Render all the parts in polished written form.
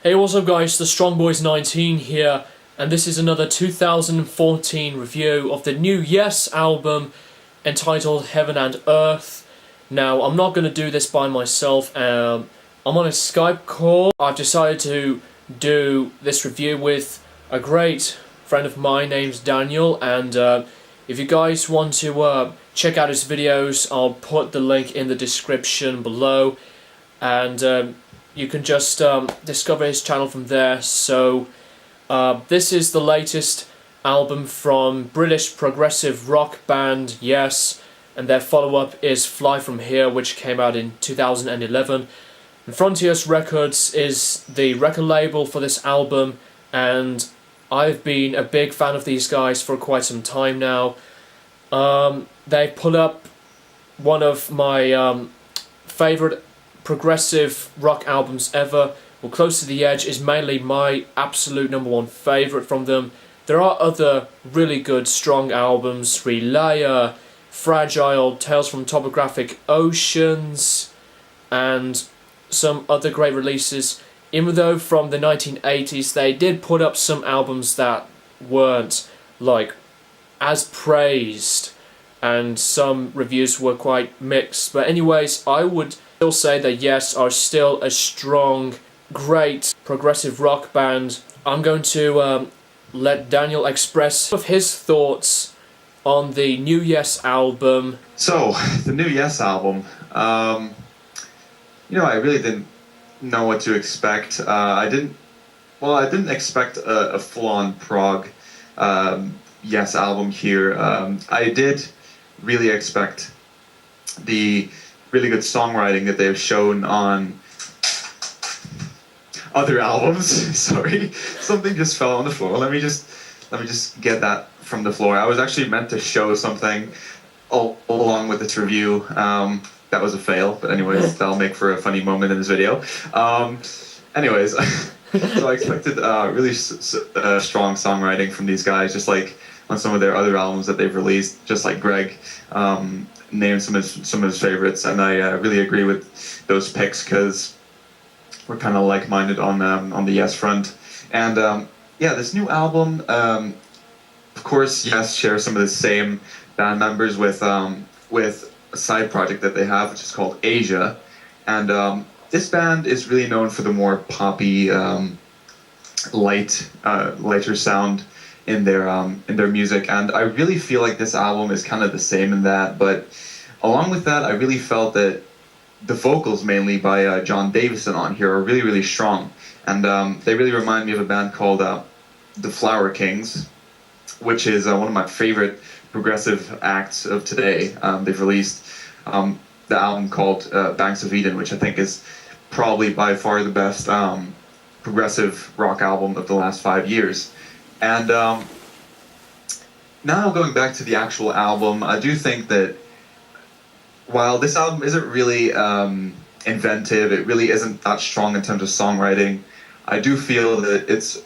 Hey, what's up guys, the StrongBoys19 here, and this is another 2014 review of the new Yes album entitled Heaven and Earth. Now, I'm not going to do this by myself, I'm on a Skype call. I've decided to do this review with a great friend of mine named Daniel, and if you guys want to check out his videos, I'll put the link in the description below, and you can just discover his channel from there. So this is the latest album from British progressive rock band Yes, and their follow-up is Fly From Here, which came out in 2011. And Frontiers Records is the record label for this album, and I've been a big fan of these guys for quite some time now. They put up one of my favourite progressive rock albums ever. Well, Close to the Edge is mainly my absolute #1 favourite from them. There are other really good, strong albums: Relaya, Fragile, Tales from Topographic Oceans, and some other great releases. Even though from the 1980s they did put up some albums that weren't like as praised, and some reviews were quite mixed. But anyways, I would still say that Yes are still a strong, great progressive rock band. I'm going to let Daniel express some of his thoughts on the new Yes album. So, the new Yes album, I really didn't know what to expect. I didn't expect a full-on prog Yes album here. I did really expect the really good songwriting that they've shown on other albums. Sorry, something just fell on the floor. Let me just get that from the floor. I was actually meant to show something along with this review. That was a fail, but anyways, that'll make for a funny moment in this video. Anyways, so I expected really strong songwriting from these guys, just like on some of their other albums that they've released, just like Greg named some of his favorites, and I really agree with those picks because we're kind of like-minded on the Yes front. And yeah, this new album, of course, Yes shares some of the same band members with a side project that they have, which is called Asia, and this band is really known for the more poppy, lighter sound in their music, and I really feel like this album is kind of the same in that. But along with that, I really felt that the vocals, mainly by John Davison on here, are really, really strong, and they really remind me of a band called the Flower Kings, which is one of my favorite progressive acts of today. They've released the album called Banks of Eden, which I think is probably by far the best progressive rock album of the last 5 years. And now going back to the actual album, I do think that while this album isn't really inventive, it really isn't that strong in terms of songwriting, I do feel that it's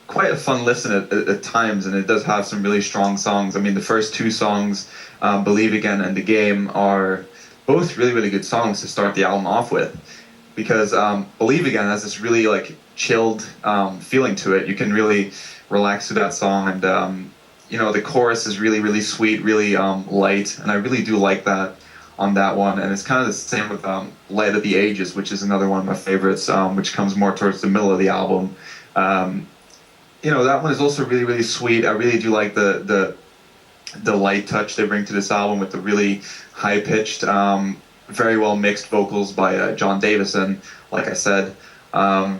quite a fun listen at times, and it does have some really strong songs. I mean, the first two songs, Believe Again and The Game, are both really, really good songs to start the album off with, because Believe Again has this really like chilled feeling to it. You can really relax to that song, and the chorus is really, really sweet, really light, and I really do like that on that one. And it's kind of the same with Light of the Ages, which is another one of my favorites, which comes more towards the middle of the album. That one is also really, really sweet. I really do like the light touch they bring to this album with the really high-pitched, very well mixed vocals by John Davison, like I said. Yeah,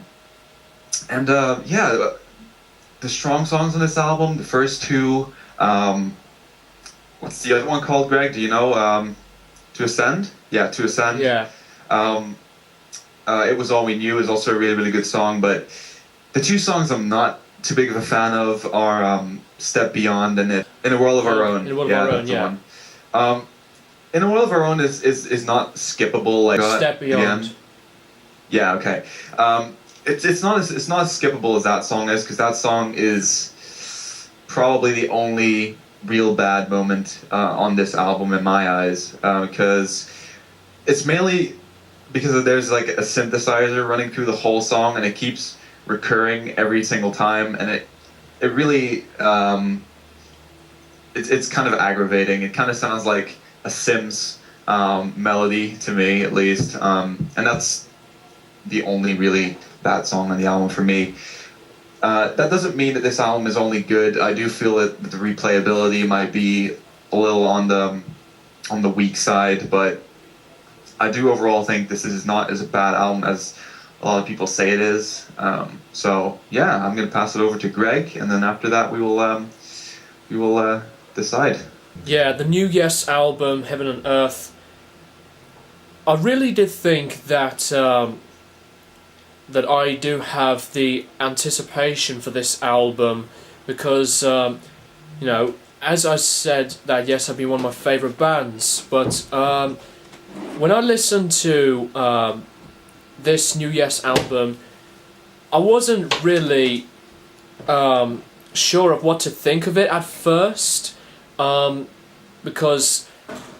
the strong songs on this album, the first two, what's the other one called, Greg? Do you know? To Ascend? Yeah, To Ascend. Yeah. It Was All We Knew is also a really, really good song, but the two songs I'm not too big of a fan of are Step Beyond and In a World of Our Own. In a World of Our Own, yeah. In a World of Our Own is not skippable like Step Beyond. Yeah, okay. It's not as skippable as that song is, because that song is probably the only real bad moment on this album in my eyes, because it's mainly because there's like a synthesizer running through the whole song, and it keeps recurring every single time, and it really it's kind of aggravating. It kind of sounds like a Sims melody to me, at least, and that's the only really bad song on the album for me. That doesn't mean that this album is only good. I do feel that the replayability might be a little on the weak side, but I do overall think this is not as a bad album as a lot of people say it is. So yeah, I'm gonna pass it over to Greg, and then after that we will decide. Yeah, the new Yes album, Heaven and Earth. I really did think that that I do have the anticipation for this album because, you know, as I said, that Yes have been one of my favourite bands, but when I listened to this new Yes album, I wasn't really sure of what to think of it at first, because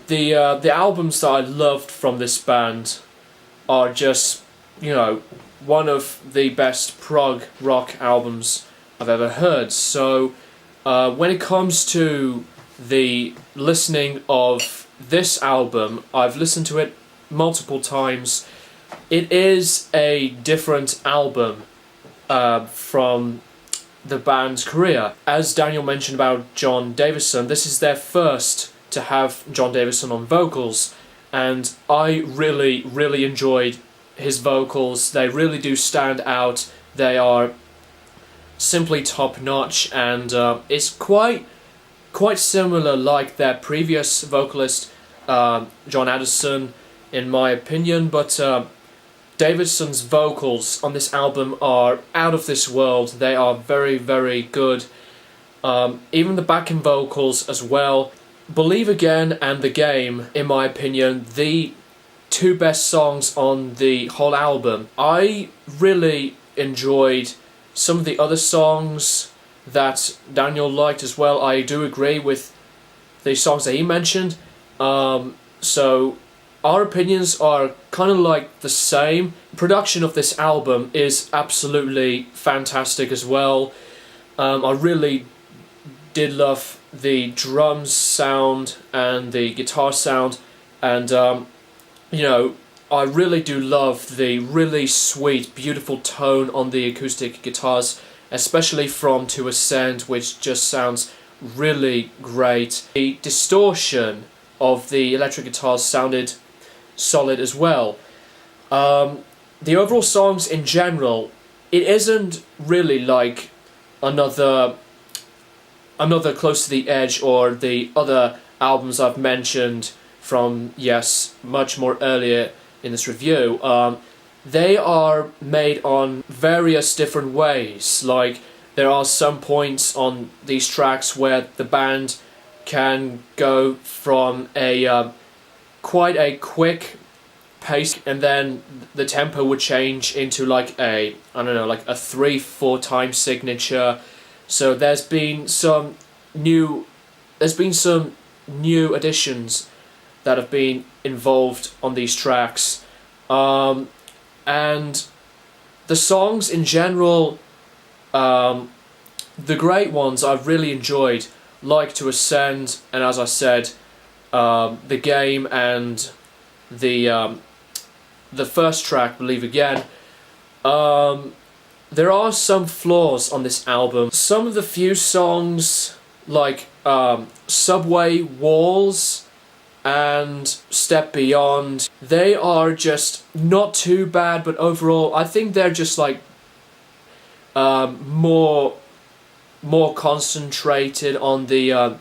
the albums that I loved from this band are just, you know, one of the best prog rock albums I've ever heard. So when it comes to the listening of this album, I've listened to it multiple times. It is a different album from the band's career. As Daniel mentioned about John Davison, this is their first to have John Davison on vocals, and I really enjoyed his vocals. They really do stand out. They are simply top notch, and it's quite similar like their previous vocalist, John Addison, in my opinion, but Davidson's vocals on this album are out of this world. They are very good. Even the backing vocals as well. Believe Again and The Game, in my opinion, the two best songs on the whole album. I really enjoyed some of the other songs that Daniel liked as well. I do agree with the songs that he mentioned. So our opinions are kind of like the same. Production of this album is absolutely fantastic as well. I really did love the drums sound and the guitar sound, and you know, I really do love the really sweet, beautiful tone on the acoustic guitars, especially from To Ascend, which just sounds really great. The distortion of the electric guitars sounded solid as well. The overall songs in general, it isn't really like another Close to the Edge or the other albums I've mentioned from Yes much more earlier in this review. They are made on various different ways. Like, there are some points on these tracks where the band can go from a quite a quick pace, and then the tempo would change into like a, I don't know, like a 3-4 time signature. So there's been some new additions that have been involved on these tracks, and the songs in general, the great ones I've really enjoyed, like To Ascend, and as I said, The Game and the first track, Believe Again. There are some flaws on this album. Some of the few songs, like Subway Walls and Step Beyond, they are just not too bad, but overall I think they're just like more concentrated on the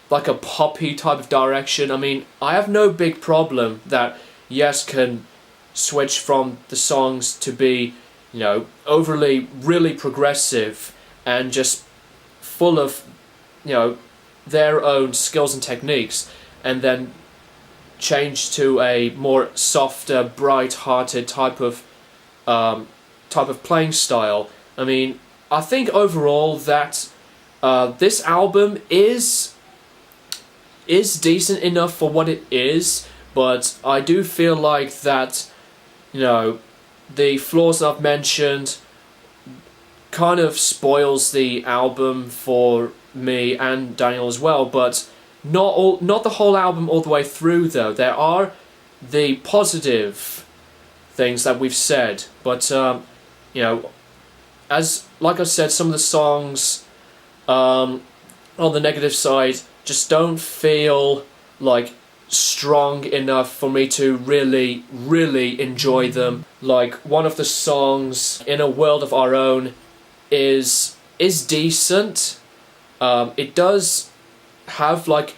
like a poppy type of direction. I mean, I have no big problem that Yes can switch from the songs to be, you know, overly really progressive and just full of, you know, their own skills and techniques, and then change to a more softer, bright-hearted type of playing style. I mean, I think overall that this album is decent enough for what it is, but I do feel like that you know, the flaws that I've mentioned kind of spoils the album for me and Daniel as well, but not the whole album all the way through though. There are the positive things that we've said, but you know, like I said, some of the songs on the negative side just don't feel like strong enough for me to really enjoy them. Like one of the songs, In a World of Our Own, is decent. It does have like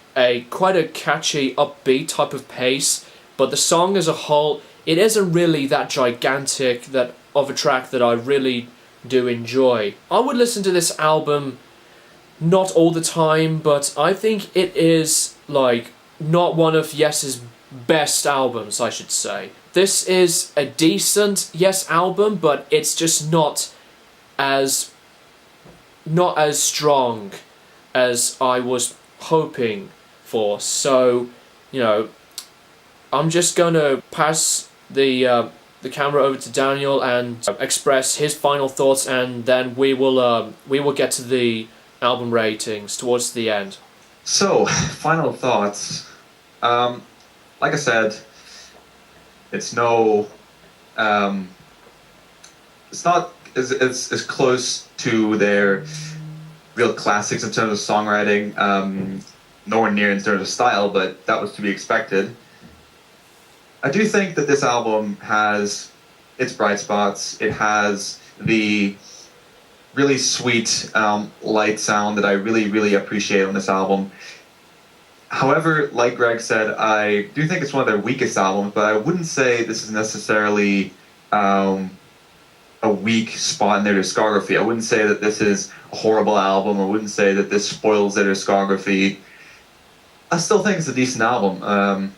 quite a catchy upbeat type of pace, but the song as a whole, it isn't really that gigantic of a track that I really do enjoy. I would listen to this album not all the time, but I think it is like not one of Yes's best albums, I should say. This is a decent Yes album, but it's just not as strong as I was hoping for. So, you know, I'm just gonna pass the camera over to Daniel and express his final thoughts, and then we will get to the album ratings towards the end. So, final thoughts. Like I said, it's not as close to their real classics in terms of songwriting, nowhere near in terms of style, but that was to be expected. I do think that this album has its bright spots. It has the really sweet, light sound that I really appreciate on this album. However, like Greg said, I do think it's one of their weakest albums, but I wouldn't say this is necessarily a weak spot in their discography. I wouldn't say that this is a horrible album. I wouldn't say that this spoils their discography. I still think it's a decent album.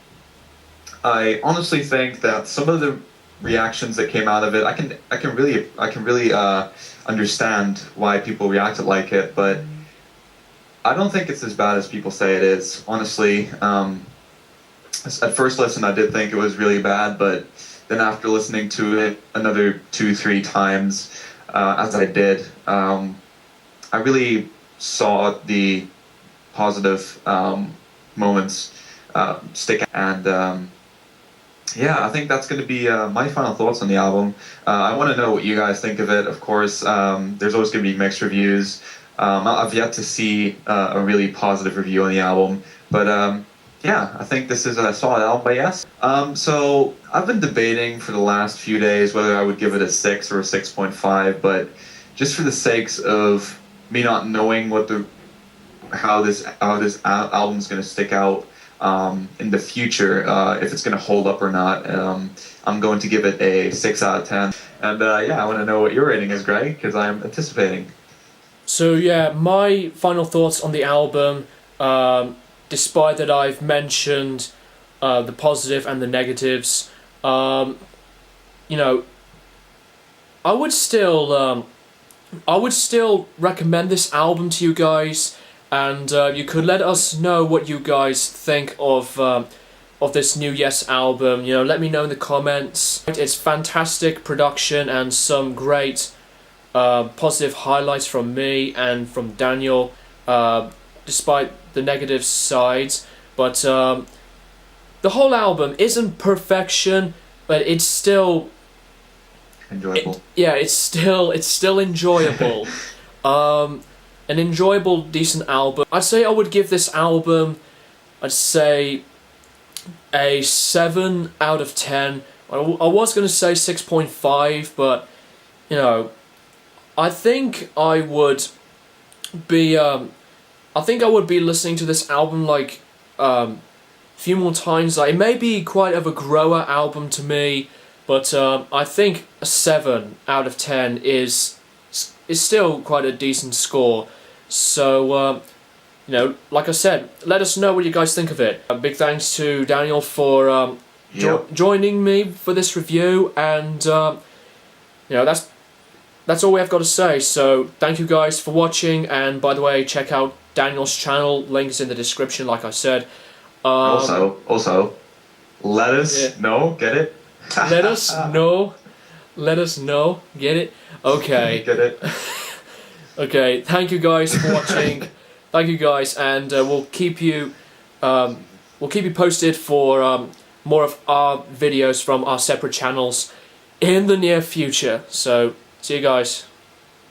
I honestly think that some of the reactions that came out of it, I can really understand why people reacted like it, but I don't think it's as bad as people say it is. Honestly, at first listen, I did think it was really bad, but then after listening to it another 2-3 times, as I did, I really saw the positive moments stick. And yeah, I think that's going to be my final thoughts on the album. I want to know what you guys think of it. Of course, there's always going to be mixed reviews. I've yet to see a really positive review on the album, but yeah, I think this is a solid album by Yes. So I've been debating for the last few days whether I would give it a 6 or a 6.5, but just for the sakes of me not knowing how this album is going to stick out in the future, if it's going to hold up or not, I'm going to give it a 6 out of 10. And yeah, I want to know what your rating is, Greg, because I'm anticipating. So yeah, my final thoughts on the album, despite that I've mentioned the positive and the negatives, you know, I would still recommend this album to you guys, and you could let us know what you guys think of this new Yes album. You know, let me know in the comments. It's fantastic production and some great positive highlights from me and from Daniel, despite the negative sides. But the whole album isn't perfection, but it's still enjoyable. It's still enjoyable. An enjoyable, decent album. I'd say I would give this album, I'd say a 7 out of 10. I was going to say 6.5, but you know, I think I would be listening to this album like a few more times. Like, it may be quite of a grower album to me, but I think a 7 out of 10 is still quite a decent score. So you know, like I said, let us know what you guys think of it. A big thanks to Daniel for joining me for this review, and you know, that's all we have got to say. So thank you guys for watching, and by the way, check out Daniel's channel, link is in the description like I said. Also, let us know, get it? Let us know. Let us know. Get it? Okay. Get it? Okay. Thank you guys for watching. Thank you guys, and we'll keep you posted for more of our videos from our separate channels in the near future. So see you guys.